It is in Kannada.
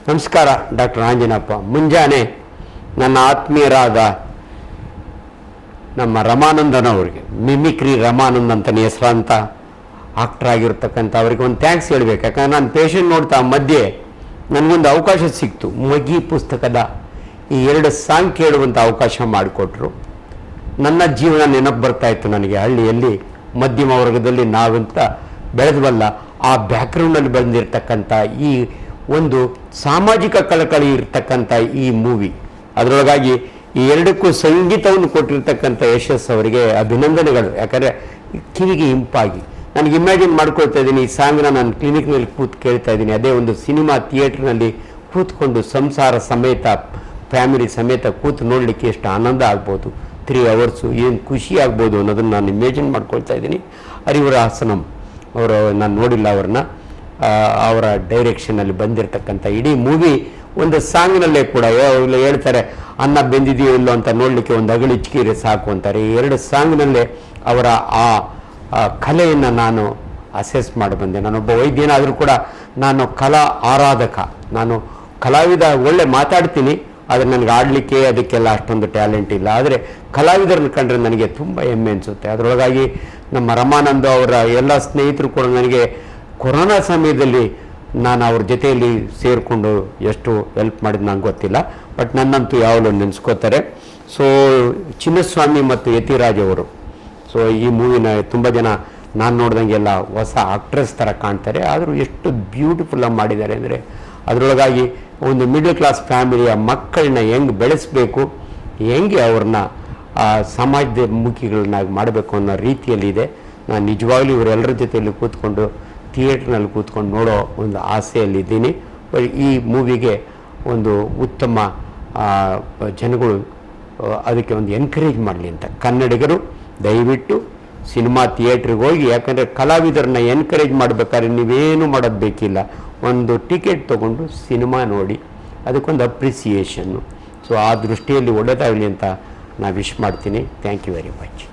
ನಮಸ್ಕಾರ ಡಾಕ್ಟರ್ ಆಂಜನಪ್ಪ. ಮುಂಜಾನೆ ನನ್ನ ಆತ್ಮೀಯರಾದ ನಮ್ಮ ರಮಾನಂದನವ್ರಿಗೆ, ಮಿಮಿಕ್ರಿ ರಮಾನಂದ್ ಅಂತಲೇ ಹೆಸರಂತ ಆಕ್ಟರ್ ಆಗಿರ್ತಕ್ಕಂಥ ಅವರಿಗೆ ಒಂದು ಥ್ಯಾಂಕ್ಸ್ ಹೇಳ್ಬೇಕು. ಯಾಕಂದ್ರೆ ನಾನು ಪೇಷಂಟ್ ನೋಡ್ತಾ ಮಧ್ಯೆ ನನಗೊಂದು ಅವಕಾಶ ಸಿಕ್ತು. ಮಗಿ ಪುಸ್ತಕದ ಈ 2 ಸಾಂಗ್ ಕೇಳುವಂಥ ಅವಕಾಶ ಮಾಡಿಕೊಟ್ರು. ನನ್ನ ಜೀವನ ನೆನಪು ಬರ್ತಾಯಿತ್ತು ನನಗೆ. ಹಳ್ಳಿಯಲ್ಲಿ ಮಧ್ಯಮ ವರ್ಗದಲ್ಲಿ ನಾವಂತ ಬೆಳೆದವಲ್ಲ, ಆ ಬ್ಯಾಕ್ಗ್ರೌಂಡಲ್ಲಿ ಬಂದಿರತಕ್ಕಂಥ ಈ ಒಂದು ಸಾಮಾಜಿಕ ಕಳಕಳಿ ಇರ್ತಕ್ಕಂಥ ಈ ಮೂವಿ, ಅದರೊಳಗಾಗಿ ಈ 2ಕ್ಕೂ ಸಂಗೀತವನ್ನು ಕೊಟ್ಟಿರ್ತಕ್ಕಂಥ ಯಶಸ್ ಅವರಿಗೆ ಅಭಿನಂದನೆಗಳು. ಯಾಕಂದರೆ ಕಿವಿಗೆ ಇಂಪಾಗಿ ನನಗೆ ಇಮ್ಯಾಜಿನ್ ಮಾಡ್ಕೊಳ್ತಾ ಇದ್ದೀನಿ, ಈ ಸಾಂಗ್ನ ನಾನು ಕ್ಲಿನಿಕ್ನಲ್ಲಿ ಕೂತು ಕೇಳ್ತಾ ಇದ್ದೀನಿ. ಅದೇ ಒಂದು ಸಿನಿಮಾ ಥಿಯೇಟ್ರ್ನಲ್ಲಿ ಕೂತ್ಕೊಂಡು ಸಂಸಾರ ಸಮೇತ ಫ್ಯಾಮಿಲಿ ಸಮೇತ ಕೂತು ನೋಡಲಿಕ್ಕೆ ಎಷ್ಟು ಆನಂದ ಆಗ್ಬೋದು, 3 ಅವರ್ಸು ಏನು ಖುಷಿ ಆಗ್ಬೋದು ಅನ್ನೋದನ್ನು ನಾನು ಇಮ್ಯಾಜಿನ್ ಮಾಡ್ಕೊಳ್ತಾ ಇದ್ದೀನಿ. ಹರಿವರ ಹಾಸನಂ ಅವರು, ನಾನು ನೋಡಿಲ್ಲ ಅವ್ರನ್ನ, ಅವರ ಡೈರೆಕ್ಷನಲ್ಲಿ ಬಂದಿರತಕ್ಕಂಥ ಇಡೀ ಮೂವಿ ಒಂದು ಸಾಂಗ್ನಲ್ಲೇ ಕೂಡ ಹೇಳ್ತಾರೆ, ಅನ್ನ ಬೆಂದಿದೆಯೋ ಇಲ್ಲೋ ಅಂತ ನೋಡಲಿಕ್ಕೆ ಒಂದು ಅಗಳಿಚ್ಕೀರೆ ಸಾಕು ಅಂತಾರೆ. ಈ 2 ಸಾಂಗ್ನಲ್ಲೇ ಅವರ ಆ ಕಲೆಯನ್ನು ನಾನು ಅಸೆಸ್ ಮಾಡಿ ಬಂದೆ. ನಾನೊಬ್ಬ ವೈದ್ಯನಾದರೂ ಕೂಡ ನಾನು ಕಲಾ ಆರಾಧಕ, ನಾನು ಕಲಾವಿದ. ಒಳ್ಳೆ ಮಾತಾಡ್ತೀನಿ, ಆದರೆ ನನಗೆ ಆಡಲಿಕ್ಕೆ ಅದಕ್ಕೆಲ್ಲ ಅಷ್ಟೊಂದು ಟ್ಯಾಲೆಂಟ್ ಇಲ್ಲ. ಆದರೆ ಕಲಾವಿದರನ್ನು ಕಂಡ್ರೆ ನನಗೆ ತುಂಬ ಹೆಮ್ಮೆ ಅನಿಸುತ್ತೆ. ಅದರೊಳಗಾಗಿ ನಮ್ಮ ರಮಾನಂದ ಅವರ ಎಲ್ಲ ಸ್ನೇಹಿತರು ಕೂಡ ನನಗೆ ಕೊರೋನಾ ಸಮಯದಲ್ಲಿ ನಾನು ಅವ್ರ ಜೊತೆಯಲ್ಲಿ ಸೇರಿಕೊಂಡು ಎಷ್ಟು ಹೆಲ್ಪ್ ಮಾಡಿದ್ದು ನಂಗೆ ಗೊತ್ತಿಲ್ಲ, ಬಟ್ ನನ್ನಂತೂ ಯಾವಾಗಲೂ ನೆನೆಸ್ಕೋತಾರೆ. ಸೊ ಚಿನ್ನಸ್ವಾಮಿ ಮತ್ತು ಯತಿರಾಜ್ ಅವರು, ಸೊ ಈ ಮೂವಿನ ತುಂಬ ಜನ ನಾನು ನೋಡ್ದಂಗೆಲ್ಲ ಹೊಸ ಆಕ್ಟ್ರೆಸ್ ಥರ ಕಾಣ್ತಾರೆ. ಆದರೂ ಎಷ್ಟು ಬ್ಯೂಟಿಫುಲ್ಲಾಗಿ ಮಾಡಿದ್ದಾರೆ ಅಂದರೆ, ಅದರೊಳಗಾಗಿ ಒಂದು ಮಿಡಲ್ ಕ್ಲಾಸ್ ಫ್ಯಾಮಿಲಿಯ ಮಕ್ಕಳನ್ನ ಹೆಂಗೆ ಬೆಳೆಸಬೇಕು, ಹೆಂಗೆ ಅವ್ರನ್ನ ಸಮಾಜದ ಮುಖಿಗಳನ್ನಾಗಿ ಮಾಡಬೇಕು ಅನ್ನೋ ರೀತಿಯಲ್ಲಿದೆ. ನಾನು ನಿಜವಾಗ್ಲೂ ಇವರೆಲ್ಲರ ಜೊತೆಯಲ್ಲಿ ಕೂತ್ಕೊಂಡು ಥಿಯೇಟ್ರ್ನಲ್ಲಿ ಕೂತ್ಕೊಂಡು ನೋಡೋ ಒಂದು ಆಸೆಯಲ್ಲಿದ್ದೀನಿ. ಈ ಮೂವಿಗೆ ಒಂದು ಉತ್ತಮ ಜನಗಳು ಅದಕ್ಕೆ ಒಂದು ಎನ್ಕರೇಜ್ ಮಾಡಲಿ ಅಂತ ಕನ್ನಡಿಗರು ದಯವಿಟ್ಟು ಸಿನಿಮಾ ಥಿಯೇಟ್ರಿಗೆ ಹೋಗಿ. ಯಾಕಂದರೆ ಕಲಾವಿದರನ್ನ ಎನ್ಕರೇಜ್ ಮಾಡಬೇಕಾದ್ರೆ ನೀವೇನು ಮಾಡೋದು ಬೇಕಿಲ್ಲ, ಒಂದು ಟಿಕೆಟ್ ತೊಗೊಂಡು ಸಿನಿಮಾ ನೋಡಿ, ಅದಕ್ಕೊಂದು ಅಪ್ರಿಸಿಯೇಷನ್ನು. ಸೊ ಆ ದೃಷ್ಟಿಯಲ್ಲಿ ಒಳ್ಳೆಯದಾಗಲಿ ಅಂತ ನಾನು ವಿಶ್ ಮಾಡ್ತೀನಿ. Thank you very much.